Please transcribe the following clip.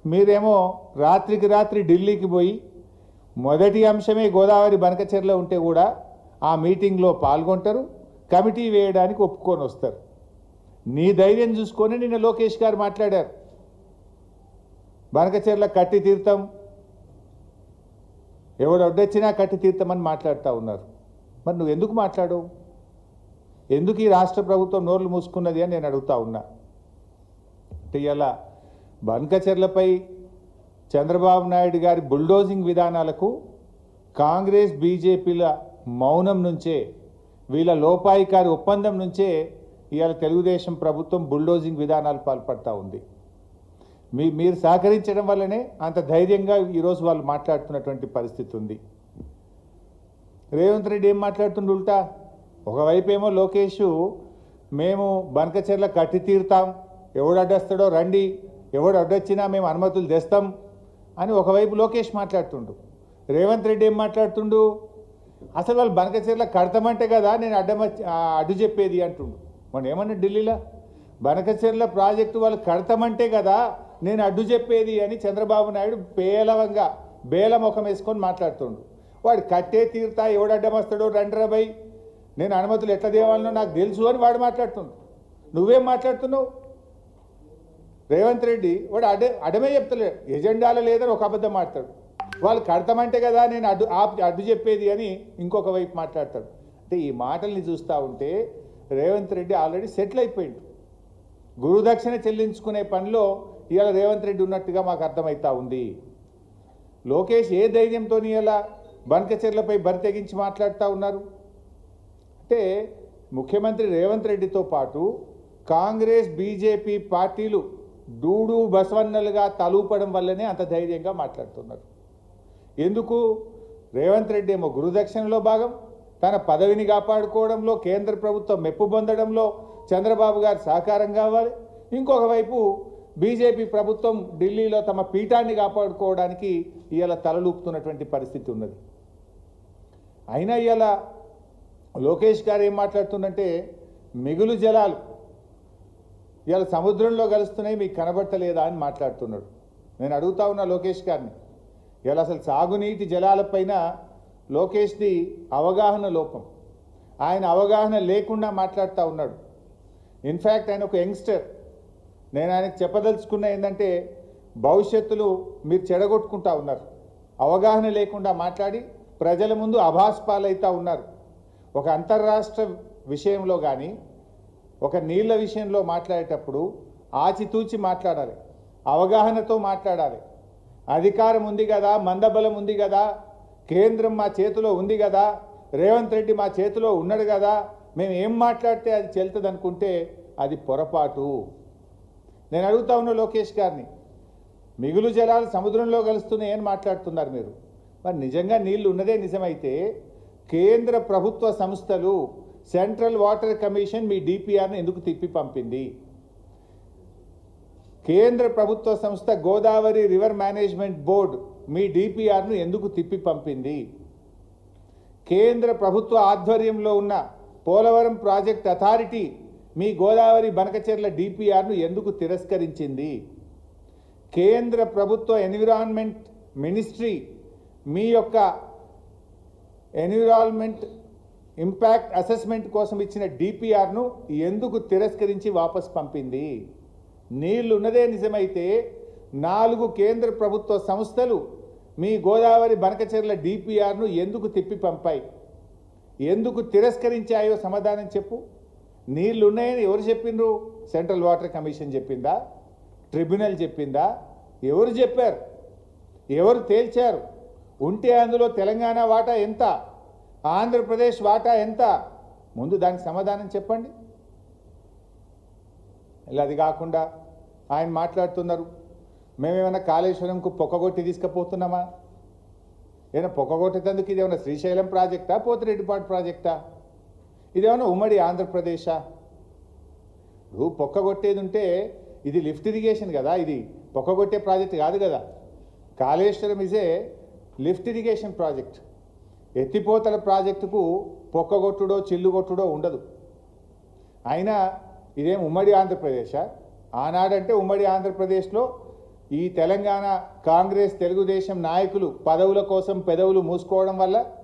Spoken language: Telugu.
మీరేమో రాత్రికి రాత్రి ఢిల్లీకి పోయి మొదటి అంశమే గోదావరి బనకచెర్ల ఉంటే కూడా ఆ మీటింగ్లో పాల్గొంటారు, కమిటీ వేయడానికి ఒప్పుకొని వస్తారు. నీ ధైర్యం చూసుకొని నిన్న లోకేష్ గారు మాట్లాడారు, బనకచెర్ల కట్టి తీర్థం, ఎవడు అడ్డొచ్చినా కట్టి తీర్థమని మాట్లాడుతూ ఉన్నారు. మరి నువ్వు ఎందుకు మాట్లాడవు? ఎందుకు ఈ రాష్ట్ర ప్రభుత్వం నోర్లు మూసుకున్నది అని నేను అడుగుతా ఉన్నా. అంటే ఇలా బనకచెర్లపై చంద్రబాబు నాయుడు గారి బుల్డోజింగ్ విధానాలకు కాంగ్రెస్ బీజేపీల మౌనం నుంచే, వీళ్ళ లోపాయికారి ఒప్పందం నుంచే ఇవాళ తెలుగుదేశం ప్రభుత్వం బుల్డోజింగ్ విధానాలు పాల్పడతా ఉంది. మీరు సహకరించడం వల్లనే అంత ధైర్యంగా ఈరోజు వాళ్ళు మాట్లాడుతున్నటువంటి పరిస్థితి ఉంది. రేవంత్ రెడ్డి ఏం మాట్లాడుతుండు ఉల్టా? ఒకవైపు ఏమో లోకేష్ మేము బనకచెర్ల కట్టి తీరుతాం, ఎవడు అడ్డొస్తాడో రండి, ఎవడు అడ్డొచ్చినా మేము అనుమతులు తెస్తాం అని ఒకవైపు లోకేష్ మాట్లాడుతుండు. రేవంత్ రెడ్డి ఏం మాట్లాడుతుండు? అసలు వాళ్ళు బనకచెర్ల కడతామంటే కదా నేను అడ్డు చెప్పేది అంటుండు. మనం ఏమన్నా ఢిల్లీలో బనకచెర్ల ప్రాజెక్టు వాళ్ళు కడతామంటే కదా నేను అడ్డు చెప్పేది అని చంద్రబాబు నాయుడు పేలవంగా బేలముఖం వేసుకొని మాట్లాడుతుండు. వాడు కట్టే తీరుతా, ఎవడు అడ్డమస్తాడో రండ్రబై, నేను అనుమతులు ఎట్లా దేవాలనో నాకు తెలుసు అని వాడు మాట్లాడుతుండు. నువ్వేం మాట్లాడుతున్నావు? రేవంత్ రెడ్డి వాడు అడమే చెప్తలేడు, ఎజెండాలో లేదని ఒక అబద్ధం మాట్లాడు. వాళ్ళు కడతామంటే కదా నేను అడ్డు చెప్పేది అని ఇంకొక వైపు మాట్లాడతాడు. అంటే ఈ మాటల్ని చూస్తూ ఉంటే రేవంత్ రెడ్డి ఆల్రెడీ సెటిల్ అయిపోయిండు. గురుదక్షిణ చెల్లించుకునే పనిలో ఇవాళ రేవంత్ రెడ్డి ఉన్నట్టుగా మాకు అర్థమవుతా ఉంది. లోకేష్ ఏ ధైర్యంతో ఇలా బనకచెర్లపై బరి తెగించి మాట్లాడుతూ ఉన్నారు అంటే, ముఖ్యమంత్రి రేవంత్ రెడ్డితో పాటు కాంగ్రెస్ బీజేపీ పార్టీలు డూడు బసవన్నలుగా తలూపడం వల్లనే అంత ధైర్యంగా మాట్లాడుతున్నారు. ఎందుకు? రేవంత్ రెడ్డి ఏమో గురుదక్షిణలో భాగం, తన పదవిని కాపాడుకోవడంలో, కేంద్ర ప్రభుత్వం మెప్పు పొందడంలో చంద్రబాబు గారు సహకారం కావాలి. ఇంకొక వైపు బీజేపీ ప్రభుత్వం ఢిల్లీలో తమ పీఠాన్ని కాపాడుకోవడానికి ఇవాళ తలలూపుతున్నటువంటి పరిస్థితి ఉన్నది. అయినా ఇవాళ లోకేష్ గారు ఏం మాట్లాడుతుందంటే, మిగులు జలాలు ఇవాళ సముద్రంలో కలుస్తున్నాయి మీకు కనబడతలేదా అని మాట్లాడుతున్నాడు. నేను అడుగుతా ఉన్నా లోకేష్ గారిని, ఇవాళ అసలు సాగునీటి జలాలపైన లోకేష్ది అవగాహన లోపం, ఆయన అవగాహన లేకుండా మాట్లాడుతూ ఉన్నాడు. ఇన్ఫ్యాక్ట్ ఆయన ఒక యంగ్స్టర్. నేను ఆయనకు చెప్పదలుచుకున్న ఏంటంటే, భవిష్యత్తులో మీరు చెడగొట్టుకుంటా ఉన్నారు, అవగాహన లేకుండా మాట్లాడి ప్రజల ముందు అభాస్పాలైతా ఉన్నారు. ఒక అంతర్రాష్ట్ర విషయంలో కానీ ఒక నీళ్ల విషయంలో మాట్లాడేటప్పుడు ఆచితూచి మాట్లాడాలి, అవగాహనతో మాట్లాడాలి. అధికారం ఉంది కదా, మందబలం ఉంది కదా, కేంద్రం మా చేతిలో ఉంది కదా, రేవంత్ రెడ్డి మా చేతిలో ఉన్నాడు కదా, మేము ఏం మాట్లాడితే అది చెల్తుంది అనుకుంటే అది పొరపాటు. నేను అడుగుతా ఉన్న లోకేష్ గారిని, మిగులు జలాలు సముద్రంలో కలుస్తున్నాయి అని మాట్లాడుతున్నారు మీరు. మరి నిజంగా నీళ్లు ఉన్నదే నిజమైతే కేంద్ర ప్రభుత్వ సంస్థలు సెంట్రల్ వాటర్ కమిషన్ మీ డిపిఆర్ను ఎందుకు తిప్పి పంపింది? కేంద్ర ప్రభుత్వ సంస్థ గోదావరి రివర్ మేనేజ్మెంట్ బోర్డు మీ డిపిఆర్ను ఎందుకు తిప్పి పంపింది? కేంద్ర ప్రభుత్వ ఆధ్వర్యంలో ఉన్న పోలవరం ప్రాజెక్ట్ అథారిటీ మీ గోదావరి బనకచెర్ల డిపిఆర్ను ఎందుకు తిరస్కరించింది? కేంద్ర ప్రభుత్వ ఎన్విరాన్మెంట్ మినిస్ట్రీ మీ యొక్క ఎన్విరాన్మెంట్ ఇంపాక్ట్ అసెస్మెంట్ కోసం ఇచ్చిన డిపిఆర్ను ఎందుకు తిరస్కరించి వాపస్ పంపింది? నీళ్లు ఉన్నదే నిజమైతే 4 కేంద్ర ప్రభుత్వ సంస్థలు మీ గోదావరి బనకచెర్ల డిపిఆర్ను ఎందుకు తిప్పి పంపాయి? ఎందుకు తిరస్కరించాయో సమాధానం చెప్పు. నీళ్లు ఉన్నాయని ఎవరు చెప్పిండ్రు? సెంట్రల్ వాటర్ కమిషన్ చెప్పిందా? ట్రిబ్యునల్ చెప్పిందా? ఎవరు చెప్పారు? ఎవరు తేల్చారు? ఉంటే అందులో తెలంగాణ వాటా ఎంత, ఆంధ్రప్రదేశ్ వాటా ఎంత? ముందు దానికి సమాధానం చెప్పండి. ఇలా అది కాకుండా ఆయన మాట్లాడుతున్నారు, మేమేమైనా కాళేశ్వరంకు పొక్కగొట్టి తీసుకుపోతున్నామా? ఏమైనా పొక్కగొట్టేందుకు ఇదేమన్నా శ్రీశైలం ప్రాజెక్టా, పోతిరెడ్డిపాడు ప్రాజెక్టా? ఇదేమన్నా ఉమ్మడి ఆంధ్రప్రదేశా? నువ్వు పొక్కగొట్టేది ఉంటే ఇది లిఫ్ట్ ఇరిగేషన్ కదా, ఇది పొక్కగొట్టే ప్రాజెక్ట్ కాదు కదా. కాళేశ్వరం ఇజే లిఫ్ట్ ఇరిగేషన్ ప్రాజెక్ట్. ఎత్తిపోతల ప్రాజెక్టుకు పొక్కగొట్టుడో చిల్లుగొట్టుడో ఉండదు. అయినా ఇదేం ఉమ్మడి ఆంధ్రప్రదేశా? ఆనాడంటే ఉమ్మడి ఆంధ్రప్రదేశ్లో ఈ తెలంగాణ కాంగ్రెస్ తెలుగుదేశం నాయకులు పదవుల కోసం పెదవులు మూసుకోవడం వల్ల